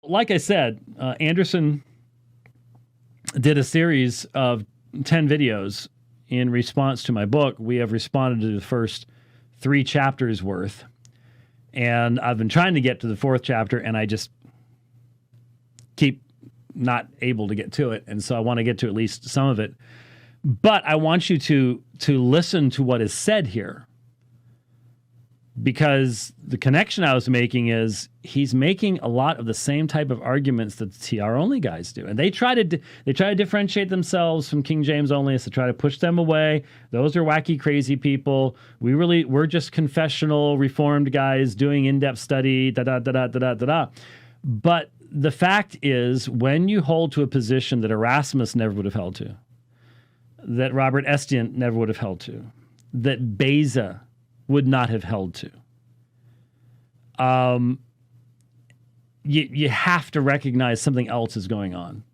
like I said, Anderson did a series of 10 videos in response to my book. We have responded to the first 3 chapters worth. And I've been trying to get to the 4th chapter, and I just keep not able to get to it. And so I want to get to at least some of it. But I want you to listen to what is said here, because the connection I was making is he's making a lot of the same type of arguments that the TR only guys do, and they try to differentiate themselves from King James onlyists to try to push them away. Those are wacky, crazy people. We're just confessional Reformed guys doing in-depth study. Da da da da da da da. But the fact is, when you hold to a position that Erasmus never would have held to, that Robert Estienne never would have held to, that Beza would not have held to, you have to recognize something else is going on,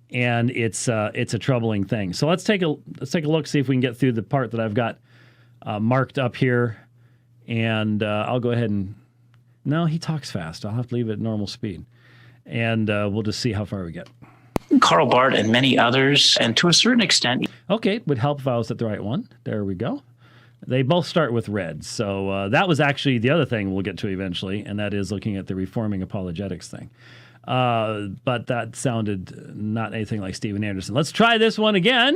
and it's a troubling thing. So let's take a look, see if we can get through the part that I've got marked up here, and I'll go ahead and. No, he talks fast. I'll have to leave it at normal speed, and we'll just see how far we get. Karl Barth and many others, and to a certain extent. Okay, would help if I was at the right one. There we go. They both start with red. So that was actually the other thing we'll get to eventually, and that is looking at the reforming apologetics thing. But that sounded not anything like Steven Anderson. Let's try this one again.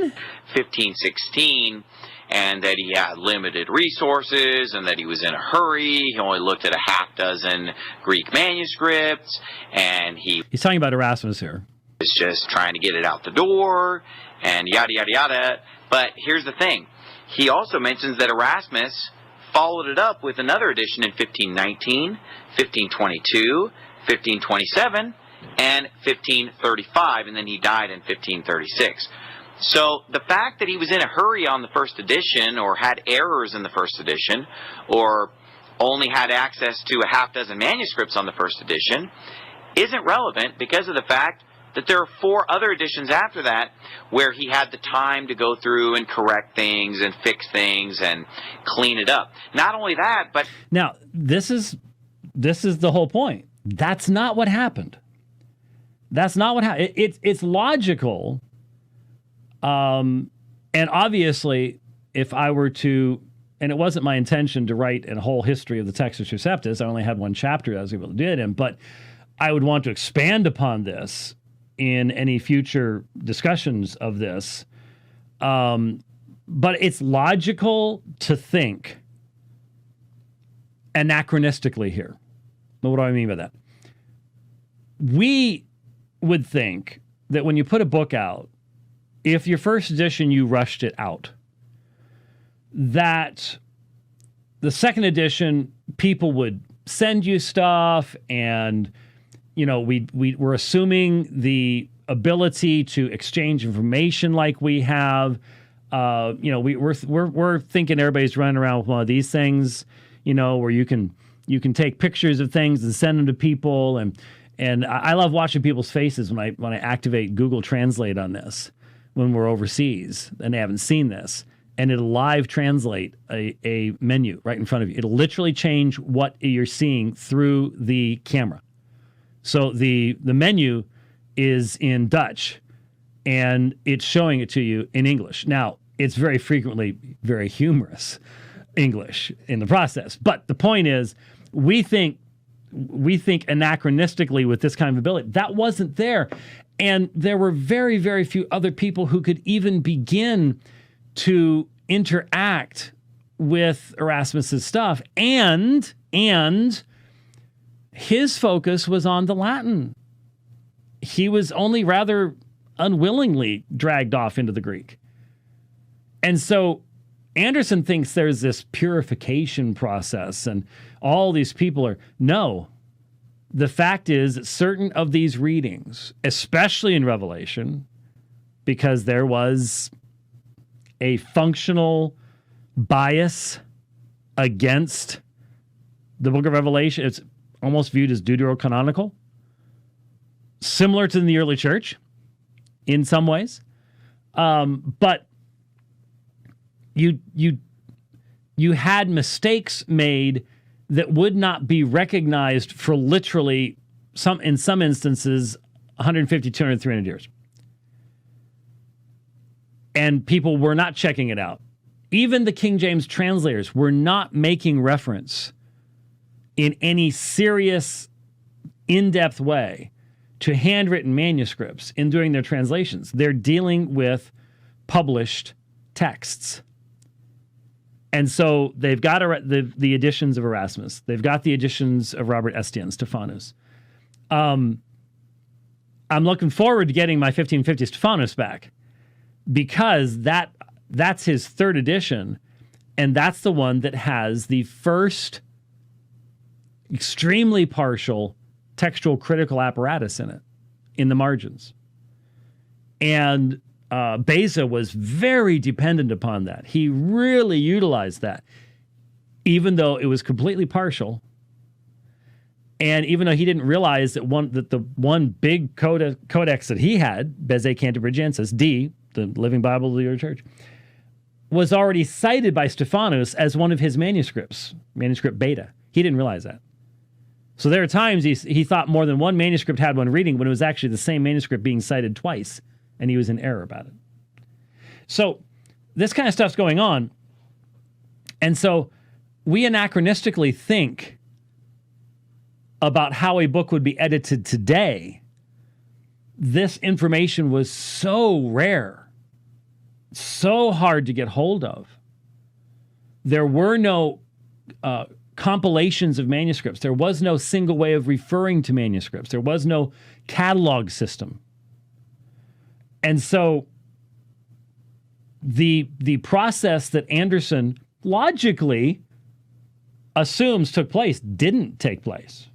1516, and that he had limited resources and that he was in a hurry. He only looked at a half dozen Greek manuscripts, and he's talking about Erasmus here. Was just trying to get it out the door, and yada, yada, yada. But here's the thing. He also mentions that Erasmus followed it up with another edition in 1519, 1522, 1527, and 1535, and then he died in 1536. So the fact that he was in a hurry on the first edition, or had errors in the first edition, or only had access to a half dozen manuscripts on the first edition, isn't relevant because of the fact that there are 4 other editions after that where he had the time to go through and correct things and fix things and clean it up. Not only that, but... Now, this is the whole point. That's not what happened. That's not what happened. It's logical. And obviously, if I were to... And it wasn't my intention to write a whole history of the Textus Receptus. I only had 1 chapter I was able to do it in. But I would want to expand upon this in any future discussions of this. But it's logical to think anachronistically here. Now, what do I mean by that? We would think that when you put a book out, if your first edition, you rushed it out, that the second edition, people would send you stuff, and we're assuming the ability to exchange information like we have. We're thinking everybody's running around with one of these things, where you can take pictures of things and send them to people, and I love watching people's faces when I activate Google Translate on this when we're overseas and they haven't seen this, and it'll live translate a menu right in front of you. It'll literally change what you're seeing through the camera. So the menu is in Dutch, and it's showing it to you in English. Now, it's very frequently very humorous English in the process. But the point is, we think anachronistically with this kind of ability. That wasn't there. And there were very, very few other people who could even begin to interact with Erasmus's stuff. And his focus was on the Latin. He was only rather unwillingly dragged off into the Greek. And so Anderson thinks there's this purification process and all these people are... No. The fact is that certain of these readings, especially in Revelation, because there was a functional bias against the book of Revelation, it's almost viewed as deuterocanonical, similar to the early church in some ways. But you had mistakes made that would not be recognized for literally in some instances, 150, 200, 300 years. And people were not checking it out. Even the King James translators were not making reference in any serious, in-depth way to handwritten manuscripts in doing their translations. They're dealing with published texts. And so they've got the editions of Erasmus. They've got the editions of Robert Estienne, Stephanus. I'm looking forward to getting my 1550 Stephanus back, because that's his third edition, and that's the one that has the first extremely partial textual critical apparatus in it, in the margins. And Beza was very dependent upon that. He really utilized that, even though it was completely partial. And even though he didn't realize that the one big codex that he had, Beze Cantabrigiensis, D, the Living Bible of the Early Church, was already cited by Stephanus as one of his manuscripts, manuscript beta. He didn't realize that. So there are times he thought more than one manuscript had one reading when it was actually the same manuscript being cited twice, and he was in error about it. So this kind of stuff's going on. And so we anachronistically think about how a book would be edited today. This information was so rare, so hard to get hold of. There were no compilations of manuscripts. There was no single way of referring to manuscripts. There was no catalog system. And so the process that Anderson logically assumes took place didn't take place.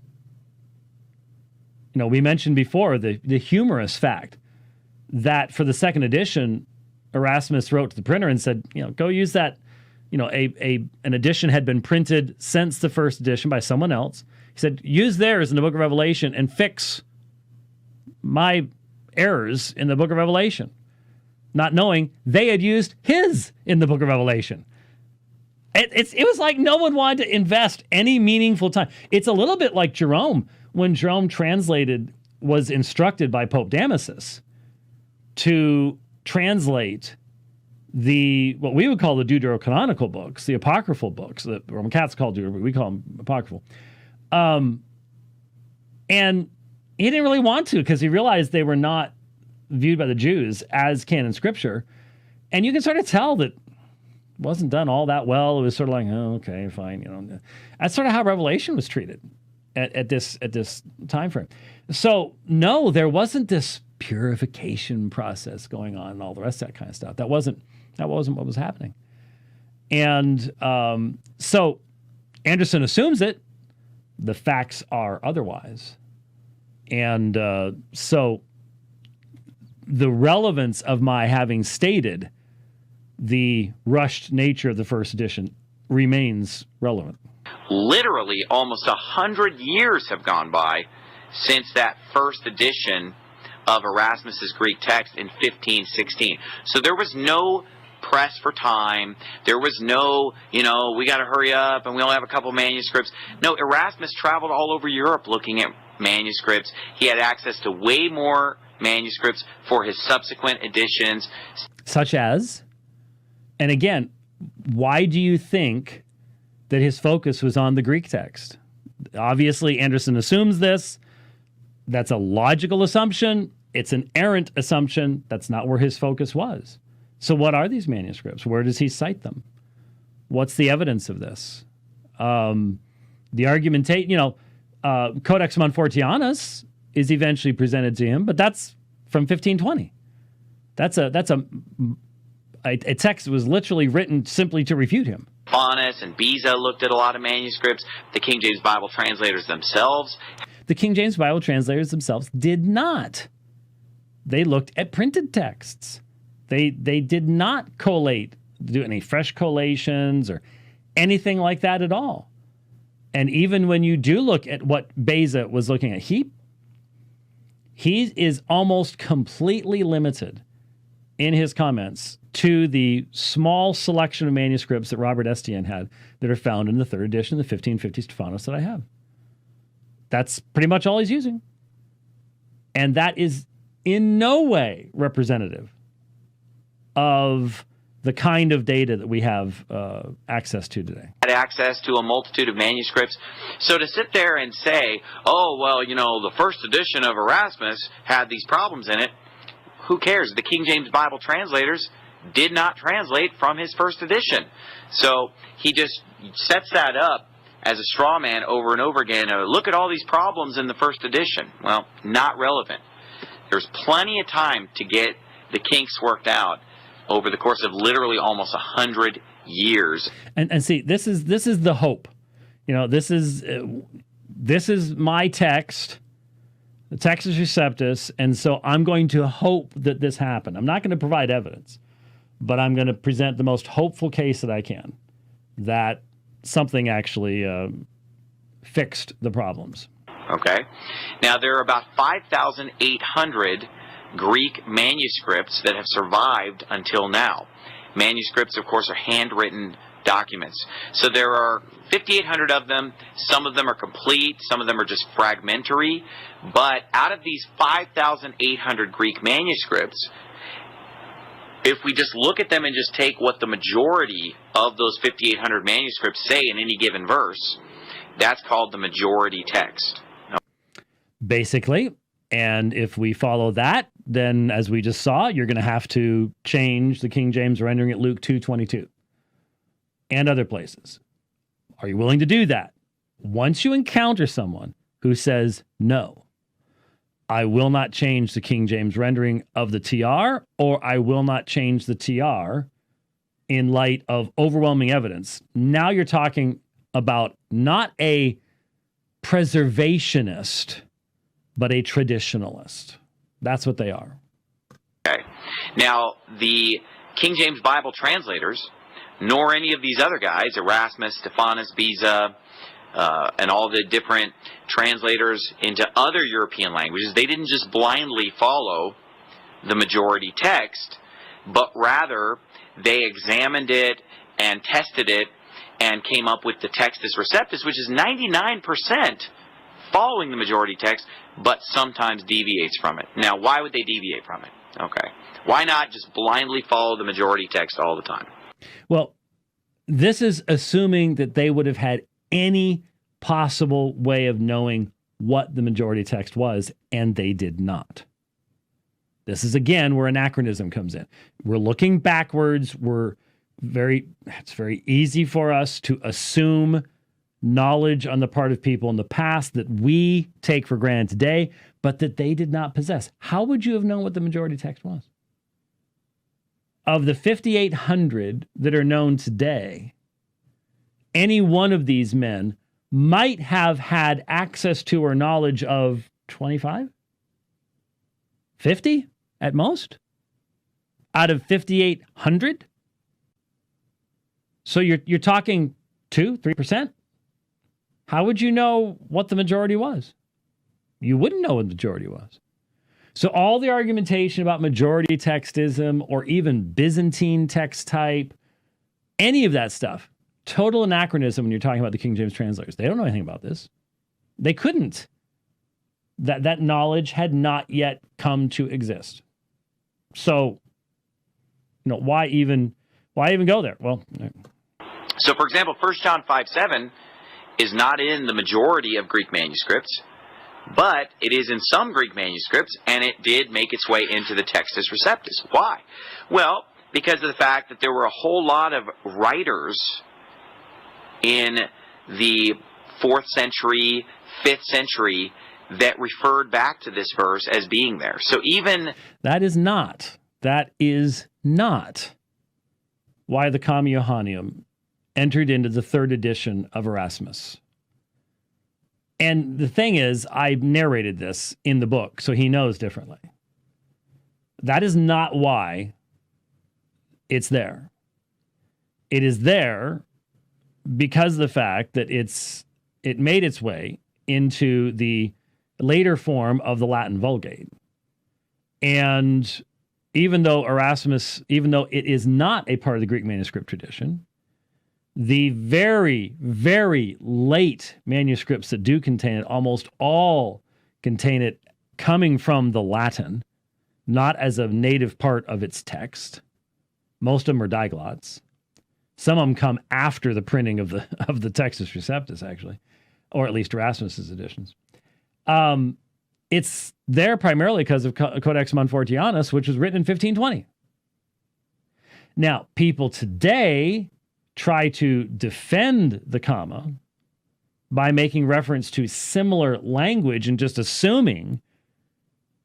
You know, we mentioned before the humorous fact that for the second edition, Erasmus wrote to the printer and said, you know, go use that. You know, an edition had been printed since the first edition by someone else. He said, use theirs in the book of Revelation and fix my errors in the book of Revelation, not knowing they had used his in the book of Revelation. It was like no one wanted to invest any meaningful time. It's a little bit like Jerome. When Jerome was instructed by Pope Damasus to translate what we would call the deuterocanonical books, the apocryphal books, the Roman Catholics call deuterocanonical, we call them apocryphal. And he didn't really want to, because he realized they were not viewed by the Jews as canon scripture. And you can sort of tell that it wasn't done all that well. It was sort of like, oh, okay, fine. You know, that's sort of how Revelation was treated at this time frame. So no, there wasn't this purification process going on and all the rest of that kind of stuff. That wasn't what was happening. And so Anderson assumes it. The facts are otherwise. And so the relevance of my having stated the rushed nature of the first edition remains relevant. Literally almost 100 years have gone by since that first edition of Erasmus's Greek text in 1516. So there was no press for time. There was no, we got to hurry up and we only have a couple manuscripts. No, Erasmus traveled all over Europe looking at manuscripts. He had access to way more manuscripts for his subsequent editions. Such as, and again, why do you think that his focus was on the Greek text? Obviously, Anderson assumes this. That's a logical assumption. It's an errant assumption. That's not where his focus was. So what are these manuscripts? Where does he cite them? What's the evidence of this? The argumentation, Codex Montfortianus is eventually presented to him, but that's from 1520. That's a text that was literally written simply to refute him. Stephanus and Beza looked at a lot of manuscripts. The King James Bible translators themselves. The King James Bible translators themselves did not. They looked at printed texts. They did not collate, do any fresh collations or anything like that at all. And even when you do look at what Beza was looking at, he is almost completely limited in his comments to the small selection of manuscripts that Robert Estienne had that are found in the third edition of the 1550 Stephanus that I have. That's pretty much all he's using. And that is in no way representative of the kind of data that we have access to today. Had access to a multitude of manuscripts. So to sit there and say, oh, well, the first edition of Erasmus had these problems in it, who cares? The King James Bible translators did not translate from his first edition. So he just sets that up as a straw man over and over again. Look at all these problems in the first edition. Well, not relevant. There's plenty of time to get the kinks worked out over the course of literally almost 100 years. And see, this is the hope. This is my text, the Textus Receptus, and so I'm going to hope that this happened. I'm not going to provide evidence, but I'm going to present the most hopeful case that I can, that something actually fixed the problems. Okay. Now, there are about 5,800 Greek manuscripts that have survived until now. Manuscripts, of course, are handwritten documents. So there are 5,800 of them. Some of them are complete. Some of them are just fragmentary. But out of these 5,800 Greek manuscripts, if we just look at them and just take what the majority of those 5,800 manuscripts say in any given verse, that's called the majority text. Basically. And if we follow that, then as we just saw, you're going to have to change the King James rendering at Luke 2:22 and other places. Are you willing to do that? Once you encounter someone who says, no, I will not change the King James rendering of the TR, or I will not change the TR in light of overwhelming evidence, now you're talking about not a preservationist, but a traditionalist. That's what they are. Okay. Now, the King James Bible translators, nor any of these other guys, Erasmus, Stephanus, Beza, and all the different translators into other European languages, they didn't just blindly follow the majority text, but rather they examined it and tested it and came up with the Textus Receptus, which is 99% following the majority text, but sometimes deviates from it. Now, why would they deviate from it? Okay. Why not just blindly follow the majority text all the time? Well, this is assuming that they would have had any possible way of knowing what the majority text was, and they did not. This is, again, where anachronism comes in. We're looking backwards. It's very easy for us to assume knowledge on the part of people in the past that we take for granted today, but that they did not possess. How would you have known what the majority text was? Of the 5,800 that are known today, any one of these men might have had access to or knowledge of 25? 50 at most? Out of 5,800? So you're talking 2-3%? How would you know what the majority was? You wouldn't know what the majority was. So all the argumentation about majority textism or even Byzantine text type, any of that stuff, total anachronism when you're talking about the King James translators. They don't know anything about this. They couldn't. That knowledge had not yet come to exist. So, why even go there? Well, so for example, 1 John 5:7 is not in the majority of Greek manuscripts, but it is in some Greek manuscripts, and it did make its way into the Textus Receptus. Why? Well, because of the fact that there were a whole lot of writers in the 4th century, 5th century that referred back to this verse as being there. So even... That is not why the Comma Johanneum entered into the 3rd edition of Erasmus. And the thing is, I narrated this in the book, so he knows differently. That is not why it's there. It is there because of the fact that it made its way into the later form of the Latin Vulgate. And even though it is not a part of the Greek manuscript tradition, the very, very late manuscripts that do contain it, almost all contain it coming from the Latin, not as a native part of its text. Most of them are diglots. Some of them come after the printing of the Textus Receptus, actually, or at least Erasmus's editions. It's there primarily because of Codex Montfortianus, which was written in 1520. Now, people today try to defend the comma by making reference to similar language and just assuming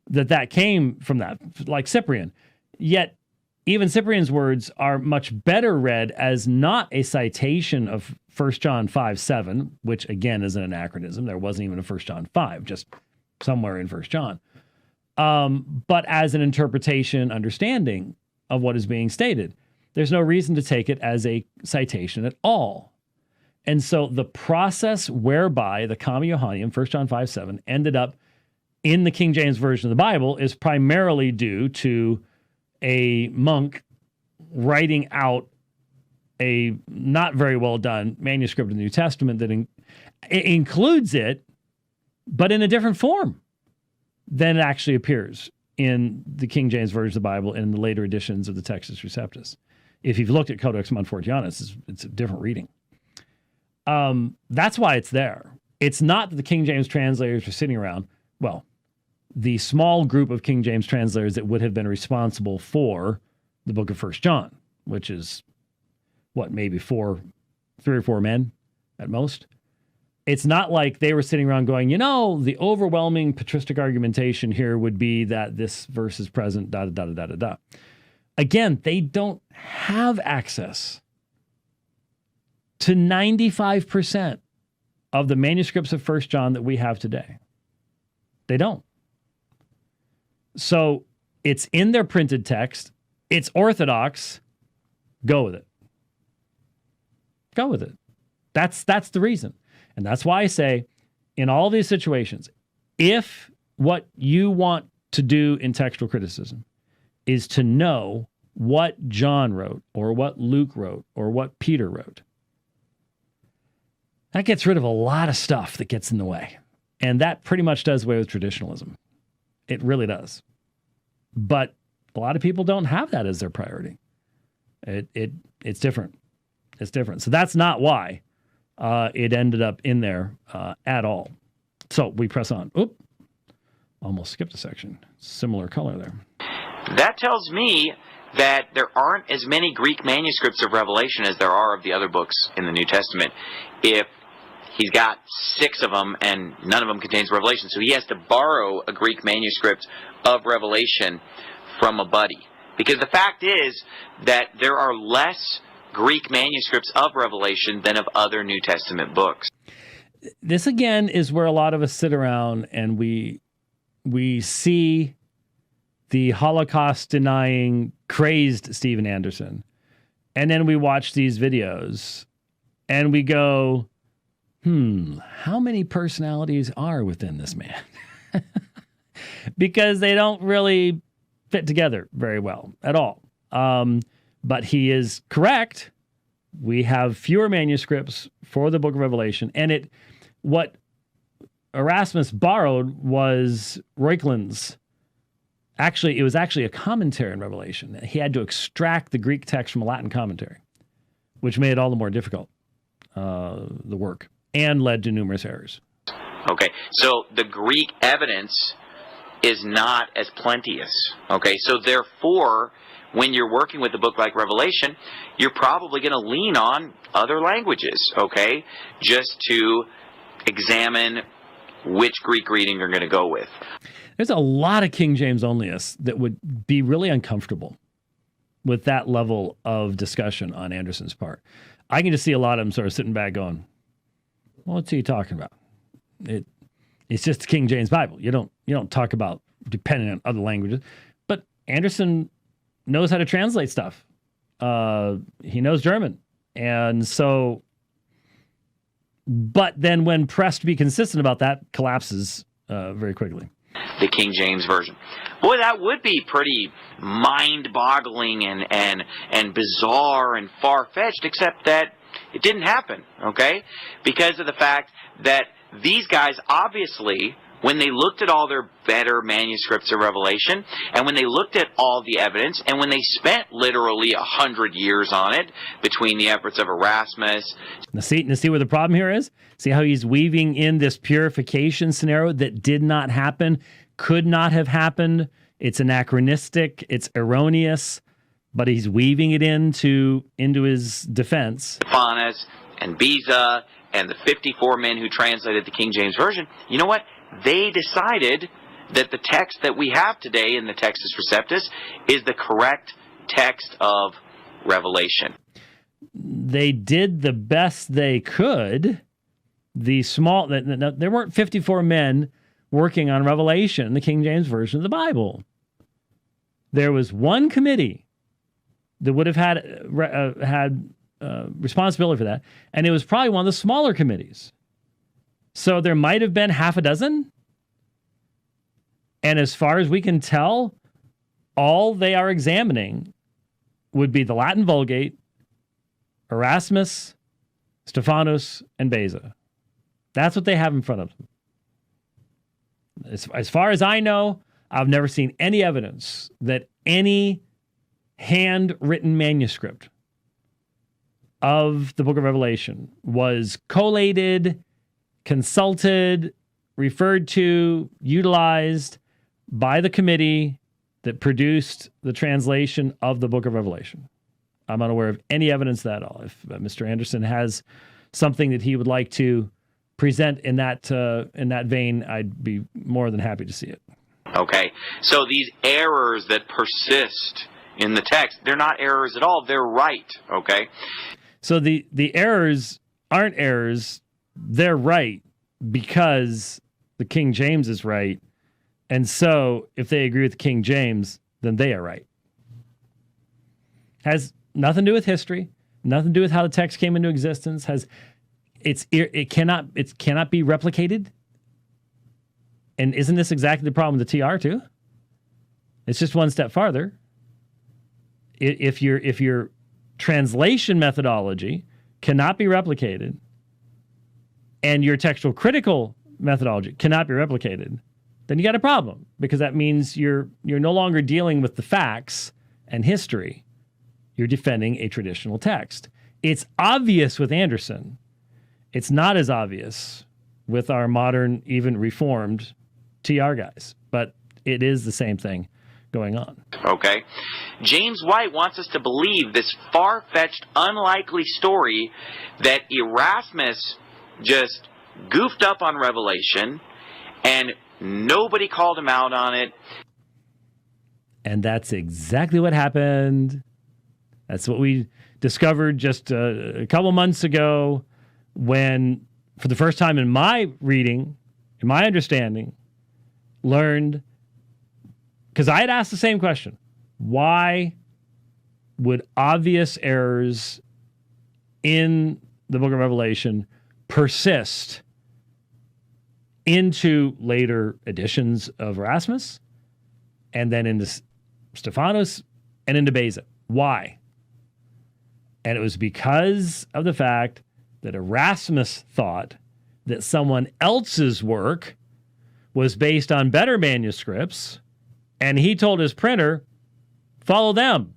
that came from that, like Cyprian. Yet, even Cyprian's words are much better read as not a citation of 1 John 5:7, which again is an anachronism. There wasn't even a 1 John 5, just somewhere in 1 John. But as an interpretation, understanding of what is being stated. There's no reason to take it as a citation at all. And so the process whereby the Comma Johanneum, 1 John 5:7, ended up in the King James Version of the Bible is primarily due to a monk writing out a not very well done manuscript of the New Testament that includes it, but in a different form than it actually appears in the King James Version of the Bible and in the later editions of the Textus Receptus. If you've looked at Codex Montfortianus, it's a different reading. That's why it's there. It's not that the King James translators are sitting around. Well, the small group of King James translators that would have been responsible for the book of 1 John, which is, maybe 3 or 4 men at most. It's not like they were sitting around going, the overwhelming patristic argumentation here would be that this verse is present, da-da-da-da-da-da. Again, they don't have access to 95% of the manuscripts of 1 John that we have today. They don't. So it's in their printed text. It's orthodox. Go with it. Go with it. That's the reason. And that's why I say, in all these situations, if what you want to do in textual criticism is to know what John wrote or what Luke wrote or what Peter wrote, that gets rid of a lot of stuff that gets in the way. And that pretty much does away with traditionalism. It really does. But a lot of people don't have that as their priority. It's different. It's different. So that's not why it ended up in there at all. So we press on. Oop. Almost skipped a section. Similar color there. That tells me that there aren't as many Greek manuscripts of Revelation as there are of the other books in the New Testament. If he's got 6 of them and none of them contains Revelation, so he has to borrow a Greek manuscript of Revelation from a buddy. Because the fact is that there are less Greek manuscripts of Revelation than of other New Testament books. This again is where a lot of us sit around and we see the Holocaust-denying, crazed Steven Anderson. And then we watch these videos and we go, how many personalities are within this man? Because they don't really fit together very well at all. But he is correct. We have fewer manuscripts for the book of Revelation. And what Erasmus borrowed was Reuchlin's. Actually, it was actually a commentary on Revelation. He had to extract the Greek text from a Latin commentary, which made it all the more difficult, the work, and led to numerous errors. Okay, so the Greek evidence is not as plenteous. Okay, so therefore, when you're working with a book like Revelation, you're probably going to lean on other languages, okay, just to examine which Greek reading you're going to go with. There's a lot of King James onlyists that would be really uncomfortable with that level of discussion on Anderson's part. I can just see a lot of them sort of sitting back going, well, what's he talking about? It's just the King James Bible. You don't talk about depending on other languages. But Anderson knows how to translate stuff. He knows German. And so, but then when pressed to be consistent about that, collapses very quickly. The King James Version. Boy, that would be pretty mind-boggling and bizarre and far-fetched, except that it didn't happen, okay? Because of the fact that these guys obviously when they looked at all their better manuscripts of Revelation, and when they looked at all the evidence, and when they spent literally 100 years on it between the efforts of Erasmus. Now see where the problem here is? See how he's weaving in this purification scenario that did not happen, could not have happened. It's anachronistic, it's erroneous, but he's weaving it into his defense. Stephanus and Beza and the 54 men who translated the King James Version, you know what? They decided that the text that we have today in the Textus Receptus is the correct text of Revelation. They did the best they could. There weren't 54 men working on Revelation, the King James Version of the Bible. There was one committee that would have had responsibility for that, and it was probably one of the smaller committees. So there might have been half a dozen. And as far as we can tell, all they are examining would be the Latin Vulgate, Erasmus, Stephanus, and Beza. That's what they have in front of them. As far as I know, I've never seen any evidence that any handwritten manuscript of the book of Revelation was collated, consulted, referred to, utilized by the committee that produced the translation of the book of Revelation. I'm unaware of any evidence of that at all. If Mr. Anderson has something that he would like to present in that vein, I'd be more than happy to see it. Okay, so these errors that persist in the text, they're not errors at all. They're right, okay? So the errors aren't errors. They're right because the King James is right. And so if they agree with the King James, then they are right. Has nothing to do with history, nothing to do with how the text came into existence. It cannot be replicated. And isn't this exactly the problem with the TR too? It's just one step farther. If your translation methodology cannot be replicated, and your textual critical methodology cannot be replicated, then you got a problem, because that means you're no longer dealing with the facts and history. You're defending a traditional text. It's obvious with Anderson. It's not as obvious with our modern, even reformed TR guys, but it is the same thing going on. Okay. James White wants us to believe this far-fetched, unlikely story that Erasmus just goofed up on Revelation and nobody called him out on it. And that's exactly what happened. That's what we discovered just a couple months ago when, for the first time in my reading, in my understanding, learned, because I had asked the same question, why would obvious errors in the book of Revelation persist into later editions of Erasmus and then into Stephanus and into Beza? Why? And it was because of the fact that Erasmus thought that someone else's work was based on better manuscripts, and he told his printer, follow them.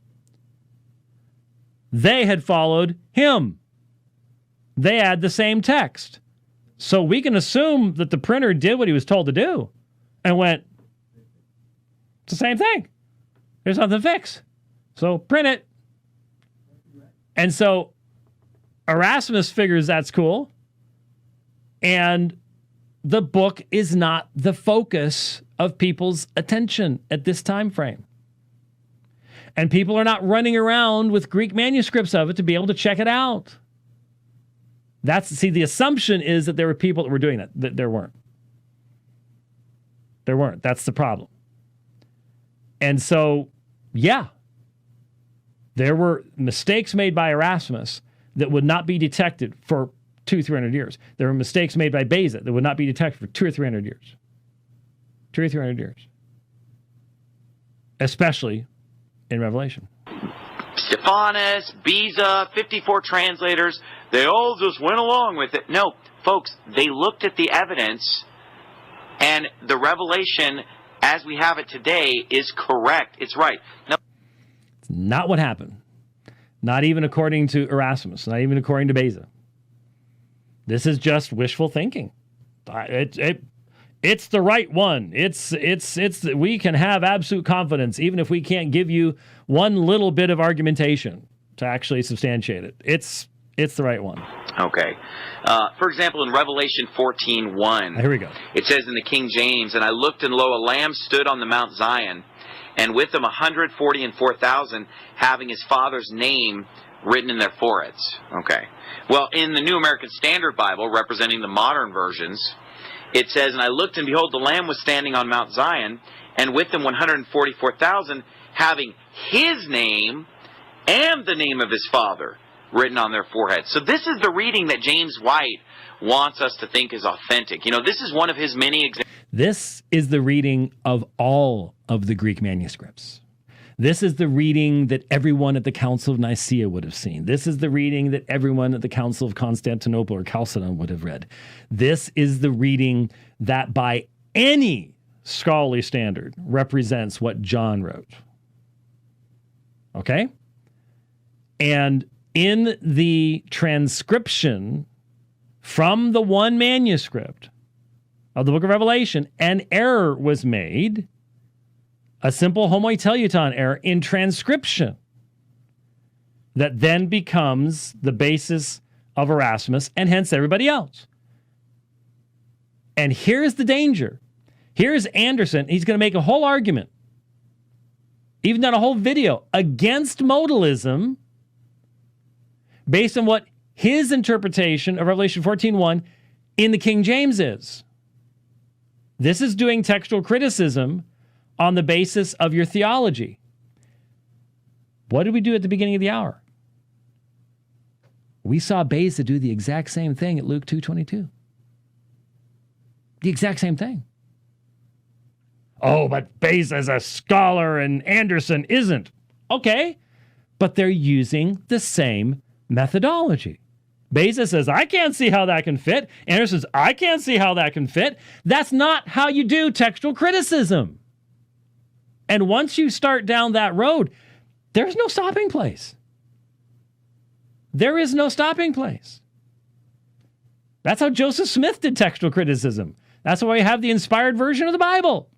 They had followed him. They had the same text. So we can assume that the printer did what he was told to do and went, it's the same thing. There's nothing to fix. So print it. And so Erasmus figures that's cool. And the book is not the focus of people's attention at this time frame. And people are not running around with Greek manuscripts of it to be able to check it out. The assumption is that there were people that were doing that. There weren't. There weren't. That's the problem. And so, yeah, there were mistakes made by Erasmus that would not be detected for 200-300 years. There were mistakes made by Beza that would not be detected for 200 or 300 years. 200 or 300 years. Especially in Revelation. Stephanus, Beza, 54 translators, they all just went along with it. No, folks, they looked at the evidence And the revelation, as we have it today, is correct. It's right. No. It's not what happened. Not even according to Erasmus. Not even according to Beza. This is just wishful thinking. It's the right one. We can have absolute confidence even if we can't give you one little bit of argumentation to actually substantiate it. It's the right one. Okay. For example, in Revelation 14:1, here we go. It says in the King James, "And I looked, and lo, a lamb stood on the Mount Zion, and with him 144,000, having his father's name written in their foreheads." Okay. Well, in the New American Standard Bible, representing the modern versions, it says, "And I looked, and behold, the lamb was standing on Mount Zion, and with him 144,000, having his name and the name of his father written on their foreheads." So this is the reading that James White wants us to think is authentic. You know, this is one of his many examples. This is the reading of all of the Greek manuscripts. This is the reading that everyone at the Council of Nicaea would have seen. This is the reading that everyone at the Council of Constantinople or Chalcedon would have read. This is the reading that by any scholarly standard represents what John wrote. Okay? And in the transcription from the one manuscript of the book of Revelation, an error was made, a simple homoteleuton error in transcription that then becomes the basis of Erasmus and hence everybody else. And here's the danger. Here's Anderson. He's going to make a whole argument, even done a whole video against modalism based on what his interpretation of Revelation 14:1 in the King James is. This is doing textual criticism on the basis of your theology. What did we do at the beginning of the hour? We saw Beza do the exact same thing at Luke 2:22. The exact same thing. Oh, but Beza is a scholar and Anderson isn't. Okay, but they're using the same methodology. Beza says, I can't see how that can fit. Anderson says, I can't see how that can fit. That's not how you do textual criticism. And once you start down that road, there's no stopping place. There is no stopping place. That's how Joseph Smith did textual criticism. That's why we have the inspired version of the Bible.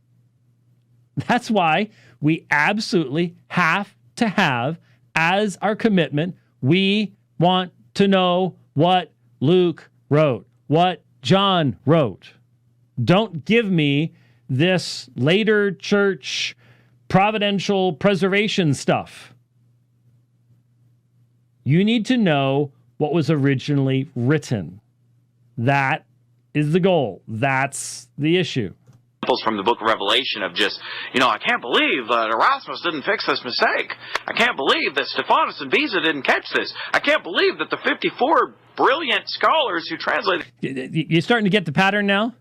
That's why we absolutely have to have as our commitment, we want to know what Luke wrote, what John wrote. Don't give me this later church providential preservation stuff. You need to know what was originally written. That is the goal. That's the issue. From the book of Revelation of just, I can't believe that Erasmus didn't fix this mistake. I can't believe that Stephanus and Beza didn't catch this. I can't believe that the 54 brilliant scholars who translated... You're starting to get the pattern now?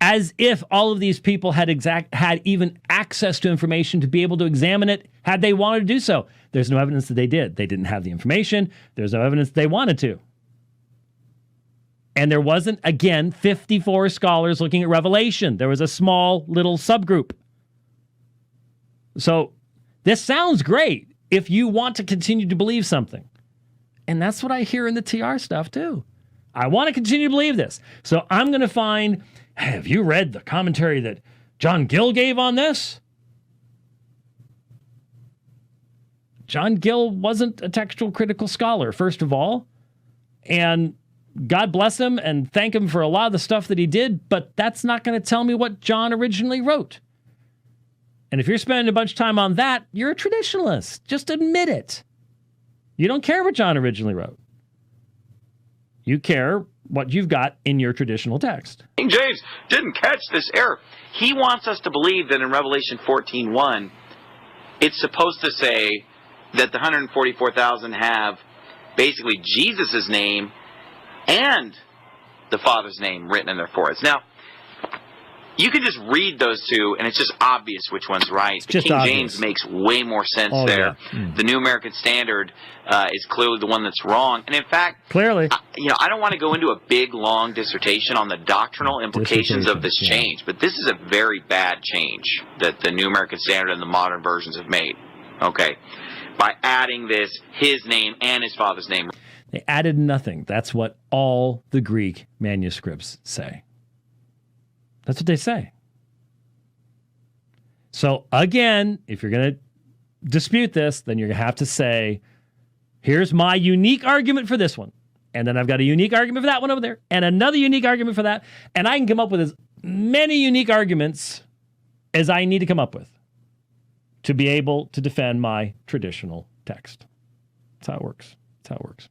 As if all of these people had even access to information to be able to examine it had they wanted to do so. There's no evidence that they did. They didn't have the information. There's no evidence they wanted to. And there wasn't, again, 54 scholars looking at Revelation. There was a small little subgroup. So this sounds great if you want to continue to believe something. And that's what I hear in the TR stuff too. I want to continue to believe this. So I'm going to find, hey, have you read the commentary that John Gill gave on this? John Gill wasn't a textual critical scholar, first of all. And God bless him and thank him for a lot of the stuff that he did, but that's not going to tell me what John originally wrote. And if you're spending a bunch of time on that, you're a traditionalist. Just admit it. You don't care what John originally wrote. You care what you've got in your traditional text. King James didn't catch this error. He wants us to believe that in Revelation 14:1, it's supposed to say that the 144,000 have basically Jesus' name and the Father's name written in their foreheads. Now, you can just read those two, and it's just obvious which one's right. The just King obvious. James makes way more sense Oh, there. yeah. The New American Standard is clearly the one that's wrong. And in fact, Clearly. I don't want to go into a big, long dissertation on the doctrinal implications of this change, but this is a very bad change that the New American Standard and the modern versions have made. Okay. By adding this, his name and his father's name. They added nothing. That's what all the Greek manuscripts say. That's what they say. So again, if you're going to dispute this, then you're going to have to say, here's my unique argument for this one. And then I've got a unique argument for that one over there. And another unique argument for that. And I can come up with as many unique arguments as I need to come up with to be able to defend my traditional text. That's how it works. That's how it works.